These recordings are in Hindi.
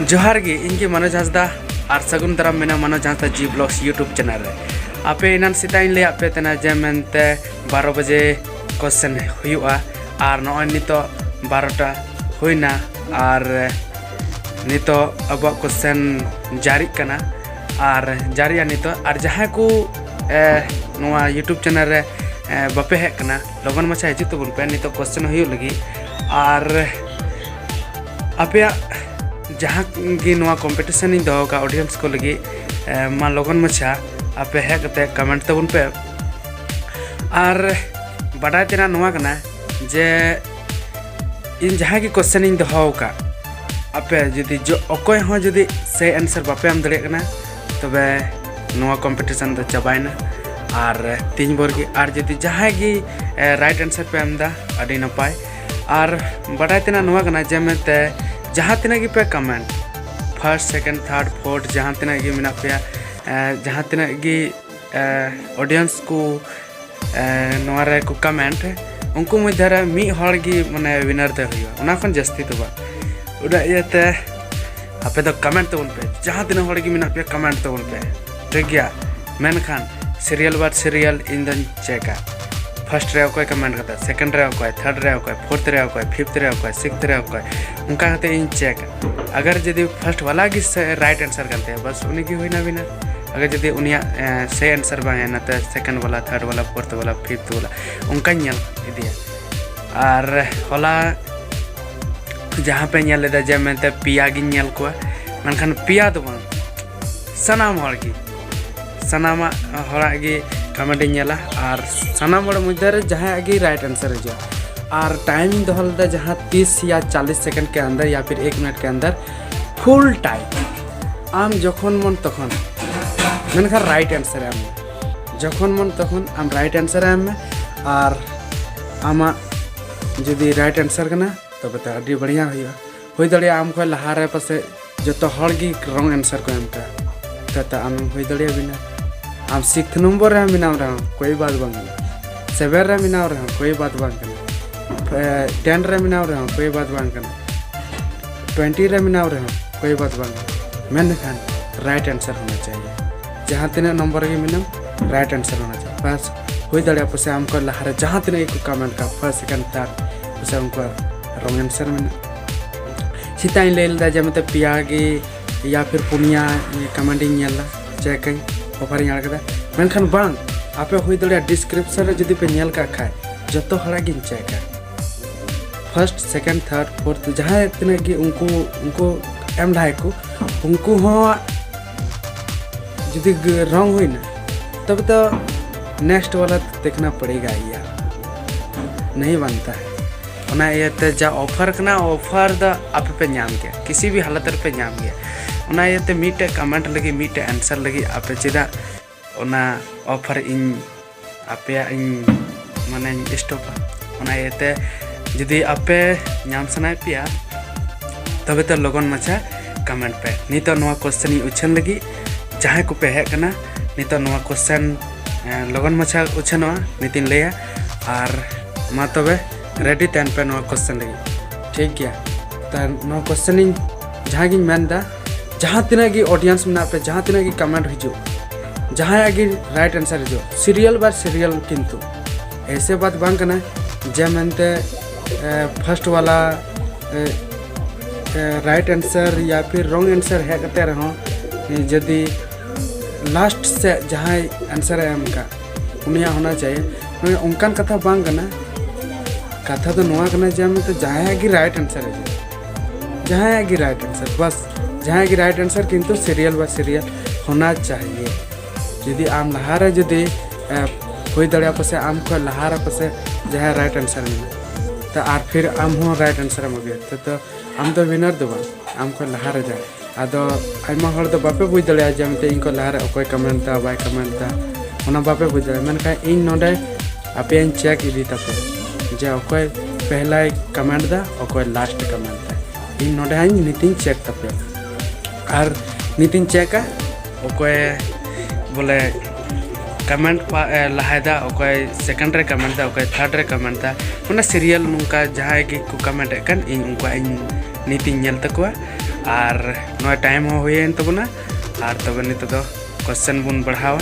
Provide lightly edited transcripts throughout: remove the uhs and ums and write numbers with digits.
जोहार गे इनके मनोज हांसदा और सगुन दाराम मेना मनोज हांसदा जी ब्लॉग्स यूट्यूब चैनल रे आपे इनान सिताइन ले आपे तना जे मेनते 12 बजे क्वेश्चन हुआ और नॉय नितो 12टा हुईना और नितो अब क्वेश्चन जारी कना और जारिया नितो और जहां को नोआ यूट्यूब चैनल रे बापे हेक कना लगन मछा हिजु तो बुन पे नितो क्वेश्चन हुई लगी और आपे जहाँ की नोआ कंपटीशन इन दो का ऑडियंस को लगी मा लगन मछा आपे हेकते कमेंट तबुन पे और बड़ा तेना नोआ कना जे इन जहाँ की क्वेश्चन इन दो का आपे जुदी जो अकोय हो जुदी से आंसर बापे आम दड़े कना तबे नोआ कंपटीशन तो चबायना और 3 बोर की और जुदी जहाँ की राइट आंसर पे आम दा अडी नपाय और बड़ा तेना नोआ कना जे मेते जहाँ तिना की पे comment first second third fourth जहाँ तिना की मिना पे जहाँ तिना की ऑडियंस को नोरे को कमेंट उनको मध्य मी हर की माने विनर ते हुआ उना खन जस्ती तो बा उड़ा येते आपे तो कमेंट तो उन पे जहाँ तिना हर की मिना पे कमेंट तो उन पे ठीक गया मेन खान सीरियल बार सीरियल इन द चेका फर्स्ट रे कोई कमेंट करता सेकंड रे कोई थर्ड रे कोई फोर्थ रे कोई फिफ्थ रे कोई सिक्स्थ रे कोई उनका कहते इन चेक अगर यदि फर्स्ट वाला की राइट आंसर करते हैं बस उन्हीं की हुई ना बिना अगर यदि उन्हीं से आंसर बांगे ना तो सेकंड वाला थर्ड वाला फोर्थ वाला फिफ्थ वाला उनका नियल दिया और होला जहाँ पे नियल लेदा जब मैं तो पिया की नियल को मनखान पिया तो बन सनाम हर की सनामा हरा की कमेंट नेला और सनाम बड़ मध्य जहाँ की राइट आंसर है और टाइमिंग दहलदा जहाँ 30 या 40 सेकंड के अंदर या फिर 1 मिनट के अंदर फुल टाइम आम जखन मन तखन मेनखा राइट आंसर आम जखन मन तखन आम राइट आंसर आम और आमा जदि राइट आंसर करना तब तो अभी बढ़िया हुई दड़िया आम को लहा रे पासे जो तो हर की रॉन्ग आंसर को एम का तो आम हुई दड़िया बिना आम 6th नंबर रे मिनाव रहा कोई बात बंग 7 रे मिनाव रहा कोई बात बंग 10 रे मिनाव रहा कोई बात बंग 20 रे मिनाव रहा कोई बात बंग मैंने खान राइट आंसर होना चाहिए जहाँ तीन नंबर की मिनाम राइट आंसर होना चाहिए बस हुई दड़िया पुसे हमको लहारे जहाँ तीन एक कमेंट का फर्स्ट सेकंड थर्ड पुसे हमको रॉन्ग आंसर मिना सीता ले लेदा जब तो पिया की या फिर पुनिया कमेंटिंग नेला चेक ऑफर यार कदा मेनखान बांग आपे हुई दड़िया डिस्क्रिप्शन रे जदी पे नेल का खाए जतो हड़ा गिन check first second third fourth जहाँ इतने की उनको एम ढाई को उनको हो जदी रॉन्ग हुई ना तब तो नेक्स्ट वाला देखना पड़ेगा यार नहीं बनता है उना ये जा ऑफर करना ऑफर द आप पे नाम गया किसी भी हालत पे नाम गया उना ये मीटे कमेंट लगी मीटे आंसर लगी आपे चेदा उना ऑफर इन आपे इन माने स्टॉप उना ये जदि आपे नाम सनाय पिया तबे तो लगन मचा कमेंट पे नितो नोआ क्वेश्चन उछन लगी जहाँ को पे है कना नितो नोआ क्वेश्चन लगन मचा उछनवा नितिन लेया और मा तबे रेडी तन पे नोआ क्वेश्चन लगी ठीक गया तो नोआ क्वेश्चन जहाँ की मेनदा जहाँ तीना की ऑडियंस में पे जहाँ तीना की कमेंट हिजो जहाँ आगे राइट आंसर हिजो सीरियल बार सीरियल किंतु ऐसे बात बांग करना जे मनते फर्स्ट वाला राइट आंसर या फिर रॉन्ग आंसर है करते रहो यदि लास्ट से जहाँ आंसर है हमका उनिया होना चाहिए उनकान कथा बांग करना कथा तो नुआ करना जे में तो जहाँ आगे राइट आंसर है जहाँ आगे राइट आंसर बस जहाँ की राइट आंसर किंतु सीरियल बाय सीरियल होना चाहिए यदि आम लहारे यदि कोई दड़िया पसे आम को लहारा पसे जहाँ राइट आंसर मिले तो और फिर आम हो राइट आंसर में भी तो आम तो विनर दो आम को लहारे जाए आदो आयमा हर दो बापे बुझ दड़िया जमते इनको लहारे अकोय कमेंट दा बाय कमेंट दा उना बापे बुझ दड़िया मेनका इन नोडे आपे इन चेक इदी तपे जे अकोय पहला कमेंट दा अकोय लास्ट कमेंट दा इन नोडे आइन नितिन चेक तपे और नितिन चेक ओकोय बोले कमेंट लहायदा ओकोय सेकंड रे कमेंट दा ओकोय थर्ड रे कमेंट दा उना सीरियल नुका जहाँ की को कमेंट कन इन उनका इन नितिन नेल तकवा और नॉय टाइम हो हुए तबना और तब नित दो क्वेश्चन बन बढ़ावा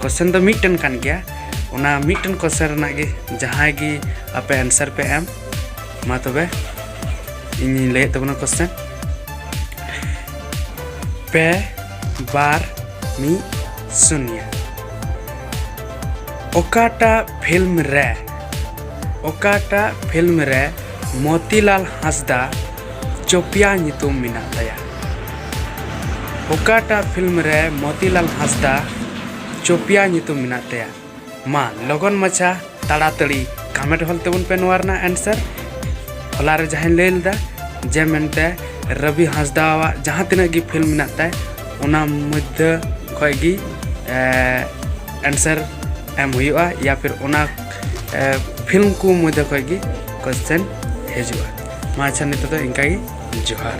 क्वेश्चन तो मिटन कान गया उना मिटन क्वेश्चन रना गे जहां गी आपे आंसर पे एम मा तबे इन ले तबना क्वेश्चन पे बार मी शून्य ओकाटा फिल्म रे मोतीलाल हांसदा चोपिया नितुम मिना तया ओकाटा फिल्म रे मोतीलाल हांसदा चोपिया नितुम मिना तया मा लगन मचा ताड़ाताड़ी कमेंट हल तबन पे नोरना आंसर हला रे जहां ले लेदा जे मेनते रवि हांसदा जहां तिना गी फिल्म मिना ताय उना मध्य खय गी आंसर एम हुआ या फिर उना फिल्म को मध्य खय गी क्वेश्चन हेजुआ मा अच्छा नित तो इनका जोहार।